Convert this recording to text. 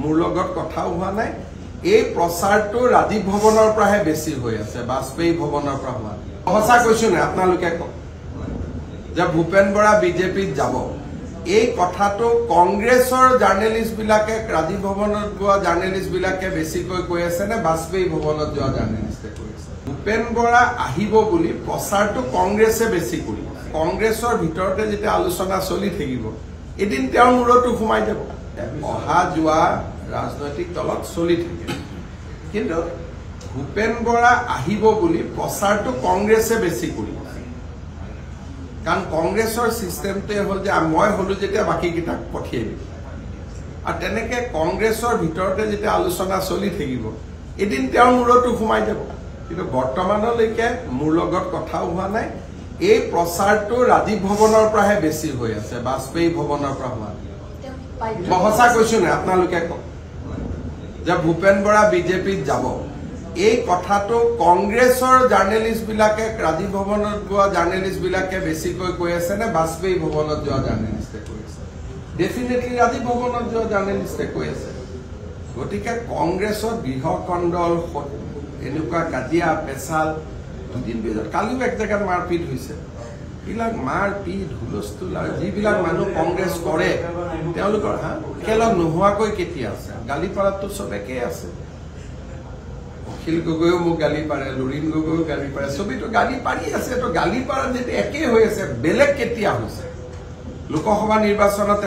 মোৰ লগত কথাও হোৱা নাই এই প্ৰচাৰটো ৰাজীৱ ভৱনৰ পৰাহে বেছি হৈ আছে বাজপেয়ী ভৱনৰ পৰা হোৱা সঁচা কৈছো না আপোনালোকে কওক যে ভূপেন বৰা বিজেপিত যাব এই কথাটো কংগ্ৰেছৰ জাৰ্নেলিষ্ট বিলাকে ৰাজীৱ ভৱনত যোৱা জাৰ্নেলিষ্ট বিলাকে বেছিকৈ কৈ আছে নে বাজপেয়ী ভৱনত যোৱা জাৰ্নেলিষ্টে কৈ আছে ভূপেন বৰা আহিব বুলি প্ৰচাৰটো কংগ্ৰেছে বেছি কৰি কংগ্ৰেছৰ ভিতৰতে যেতিয়া আলোচনা চলি থাকিব এদিন তেওঁৰ মূৰতো সোমাই যাব অহা যোৱা ৰাজনৈতিক দলত চলি থাকে কিন্তু ভূপেন বৰা আহিব বুলি প্ৰচাৰটো কংগ্ৰেছে বেছি কৰি কাৰণ কংগ্ৰেছৰ সিস্টেমটোৱে হ'ল যে মই হলো যেতিয়া বাকি কিটাক পঠিয়াই দিম আৰু তেনেকে কংগ্ৰেছৰ ভিতৰতে যেতিয়া আলোচনা চলি থাকিব এদিন তেওঁৰ মূৰতো সোমাই যাব কিন্তু বৰ্তমানলৈকে মোৰ লগত কথাও হোৱা নাই এই প্ৰচাৰটো ৰাজীৱ ভৱনৰ পৰাহে বেছি হৈ আছে বাজপেয়ী ভৱনৰ পৰা হোৱা নাই সঁচা কৈছো না আপোনালোকে কওক যে ভূপেন বৰা বিজেপিত যাব এই কথাটো কংগ্ৰেছৰ জাৰ্নেলিষ্ট বিলাকে ৰাজীৱ ভৱনত যোৱা জাৰ্নেলিষ্ট বিলাকে বেছিকৈ কৈ আছে নে বাজপেয়ী ভৱনত যোৱা জাৰ্নেলিষ্টে কৈ আছে ডেফিনেটলি ৰাজীৱ ভৱনত যোৱা জাৰ্নেলিষ্টে কৈ আছে গতিকে কংগ্ৰেছৰ গৃহকণ্ডল এনেকুৱা কাজিয়া পেচাল দুদিন পিছত কালিও এক জেগাত মাৰপিট হৈছে এইবিলাক মাৰপিট হুলস্থুল আৰু যিবিলাক মানুহ কংগ্ৰেছ কৰে তেওঁলোকৰ খেলত নোহোৱাকৈ কেতিয়া আছে গালি পাৰাতো চব একেই আছে অখিল গগৈও মোক গালি পাৰে লুৰিণ গগৈও গালি পাৰে চবেইতো গালি পাৰি আছে তো গালি পাৰা যেতিয়া একেই হৈ আছে বেলেগ কেতিয়া হৈছে লোকসভা নিৰ্বাচনত